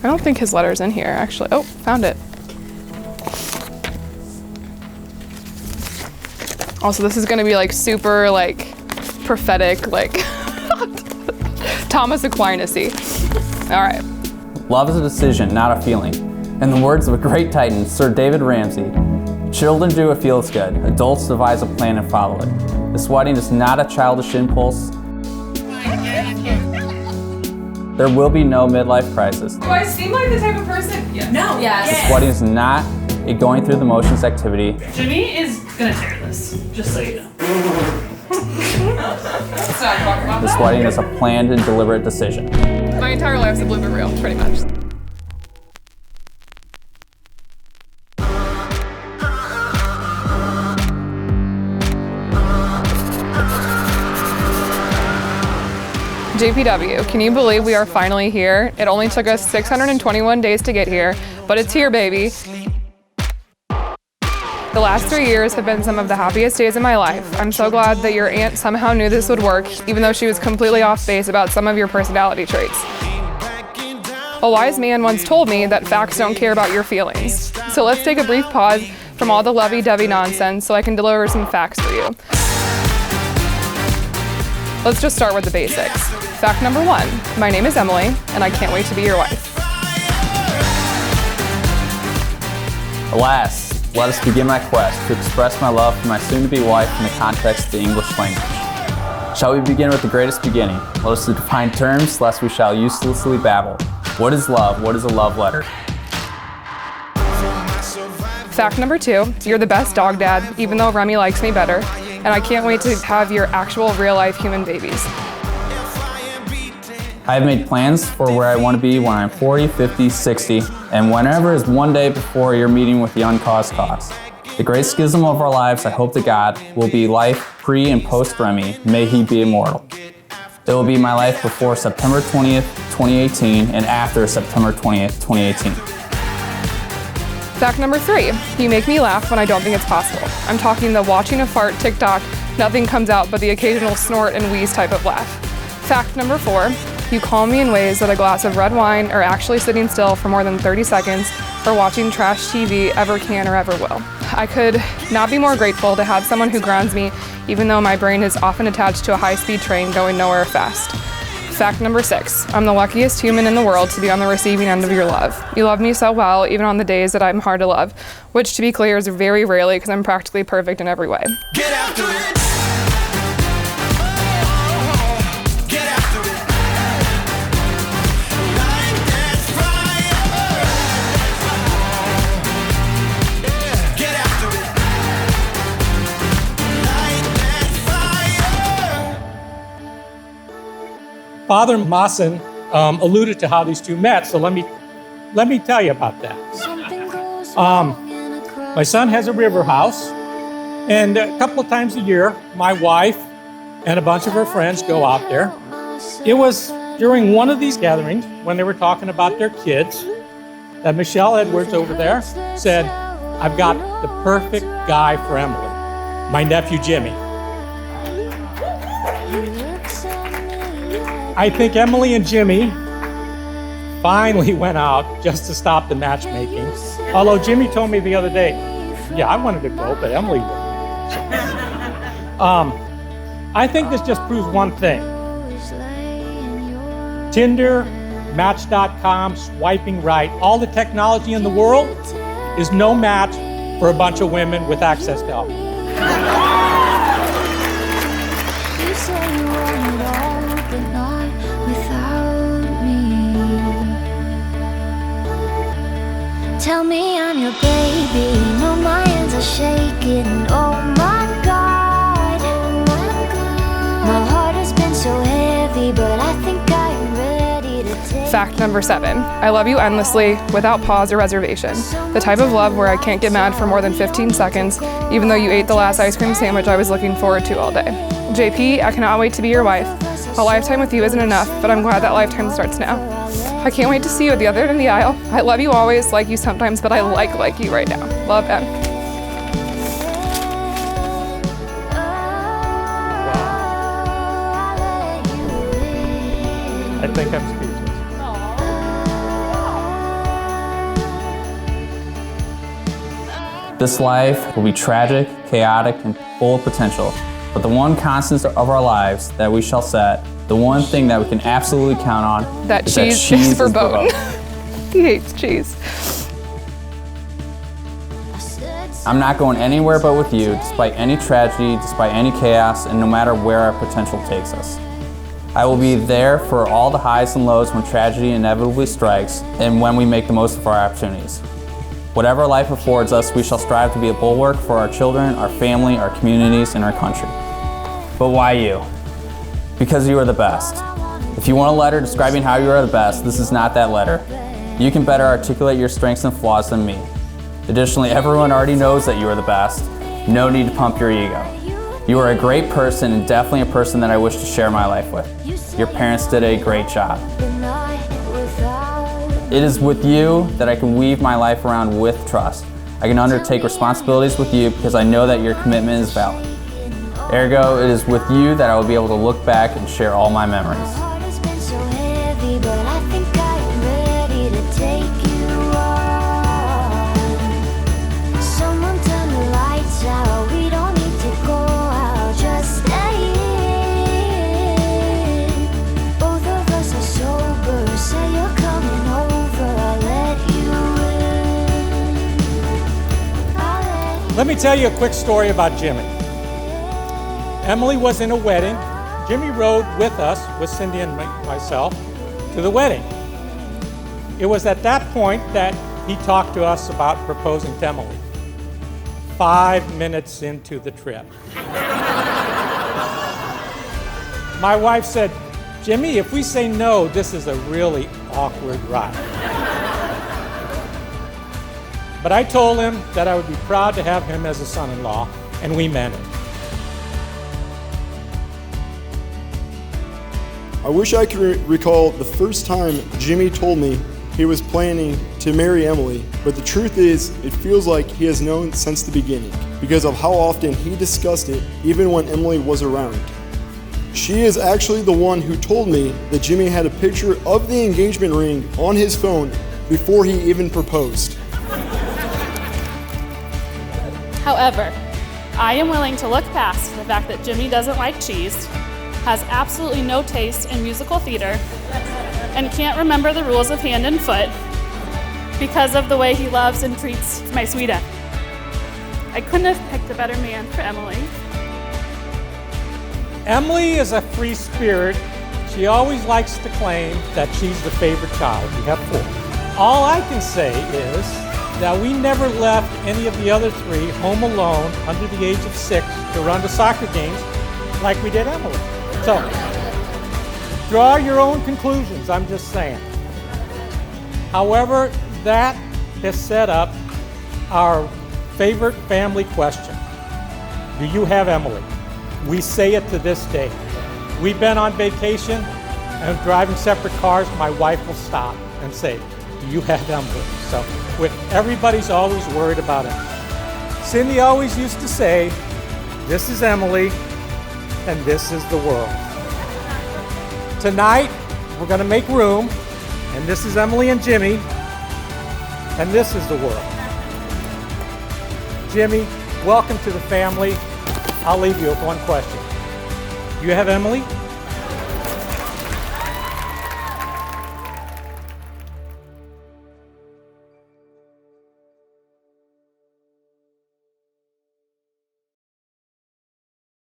I don't think his letter's in here, actually. Oh, found it. Also, this is gonna be like super like prophetic, like Thomas Aquinas-y. All right. Love is a decision, not a feeling. In the words of a great titan, Sir David Ramsay, children do what feels good. Adults devise a plan and follow it. This wedding is not a childish impulse. There will be no midlife crisis. Do I seem like the type of person? Yeah. No. Yes. This wedding is not a going through the motions activity. Jimmy is gonna tear this, just so you know. Let's not talk about This that. wedding is a planned and deliberate decision. My entire life's a blooper reel, pretty much. JPW, can you believe we are finally here? It only took us 621 days to get here, but it's here, baby. The last 3 years have been some of the happiest days of my life. I'm so glad that your aunt somehow knew this would work, even though she was completely off base about some of your personality traits. A wise man once told me that facts don't care about your feelings. So let's take a brief pause from all the lovey-dovey nonsense so I can deliver some facts for you. Let's just start with the basics. Fact number 1, my name is Emily, and I can't wait to be your wife. Alas, let us begin my quest to express my love for my soon-to-be wife in the context of the English language. Shall we begin with the greatest beginning? Let us define terms, lest we shall uselessly babble. What is love? What is a love letter? Fact number 2, you're the best dog dad, even though Remy likes me better, and I can't wait to have your actual real-life human babies. I have made plans for where I want to be when I'm 40, 50, 60, and whenever is one day before your meeting with the uncaused cause. The great schism of our lives, I hope to God, will be life pre and post Remy. May he be immortal. It will be my life before September 20th, 2018, and after September 20th, 2018. Fact number 3, you make me laugh when I don't think it's possible. I'm talking the watching a fart TikTok, nothing comes out but the occasional snort and wheeze type of laugh. Fact number 4, you calm me in ways that a glass of red wine or actually sitting still for more than 30 seconds or watching trash TV ever can or ever will. I could not be more grateful to have someone who grounds me, even though my brain is often attached to a high-speed train going nowhere fast. Fact number 6, I'm the luckiest human in the world to be on the receiving end of your love. You love me so well, even on the days that I'm hard to love, which to be clear is very rarely because I'm practically perfect in every way. Get after it. Get after it. Light that fire. Get after it. Light that fire. Father Mawson alluded to how these two met, so let me tell you about that. My son has a river house, and a couple of times a year, my wife and a bunch of her friends go out there. It was during one of these gatherings when they were talking about their kids that Michelle Edwards over there said, "I've got the perfect guy for Emily, my nephew Jimmy." I think Emily and Jimmy finally went out just to stop the matchmaking. Although Jimmy told me the other day, yeah, I wanted to go, but Emily wouldn't. I think this just proves one thing. Tinder, Match.com, swiping right, all the technology in the world is no match for a bunch of women with access to alcohol. You say you want it all, but not without me. Tell me I'm your baby. No, my hands are shaking. Oh my God. My heart has been so heavy, but I think I'm ready to take. Fact number 7, I love you endlessly, without pause or reservation. The type of love where I can't get mad for more than 15 seconds, even though you ate the last ice cream sandwich I was looking forward to all day. JP, I cannot wait to be your wife. A lifetime with you isn't enough, but I'm glad that lifetime starts now. I can't wait to see you at the other end of the aisle. I love you always, like you sometimes, but I like you right now. Love, Em. I think I'm speechless. This life will be tragic, chaotic, and full of potential. But the one constant of our lives that we shall set, the one thing that we can absolutely count on, That is cheese that is cheese verboten. He hates cheese. I'm not going anywhere but with you, despite any tragedy, despite any chaos, and no matter where our potential takes us. I will be there for all the highs and lows when tragedy inevitably strikes, and when we make the most of our opportunities. Whatever life affords us, we shall strive to be a bulwark for our children, our family, our communities, and our country. But why you? Because you are the best. If you want a letter describing how you are the best, this is not that letter. You can better articulate your strengths and flaws than me. Additionally, everyone already knows that you are the best. No need to pump your ego. You are a great person and definitely a person that I wish to share my life with. Your parents did a great job. It is with you that I can weave my life around with trust. I can undertake responsibilities with you because I know that your commitment is valid. Ergo, it is with you that I will be able to look back and share all my memories. Let me tell you a quick story about Jimmy. Emily was in a wedding. Jimmy rode with us, with Cindy and myself, to the wedding. It was at that point that he talked to us about proposing to Emily. 5 minutes into the trip. My wife said, "Jimmy, if we say no, this is a really awkward ride." But I told him that I would be proud to have him as a son-in-law, and we meant it. I wish I could recall the first time Jimmy told me he was planning to marry Emily, but the truth is, it feels like he has known since the beginning because of how often he discussed it even when Emily was around. She is actually the one who told me that Jimmy had a picture of the engagement ring on his phone before he even proposed. However, I am willing to look past the fact that Jimmy doesn't like cheese, has absolutely no taste in musical theater, and can't remember the rules of hand and foot because of the way he loves and treats my sweet Em. I couldn't have picked a better man for Emily. Emily is a free spirit. She always likes to claim that she's the favorite child. We have 4. All I can say is that we never left any of the other 3 home alone under the age of 6 to run to soccer games like we did Emily. So, draw your own conclusions, I'm just saying. However, that has set up our favorite family question. Do you have Emily? We say it to this day. We've been on vacation and driving separate cars, my wife will stop and say, "Do you have Emily?" So everybody's always worried about it. Cindy always used to say, "This is Emily, and this is the world." Tonight, we're going to make room, and this is Emily and Jimmy, and this is the world. Jimmy, welcome to the family. I'll leave you with one question. Do you have Emily?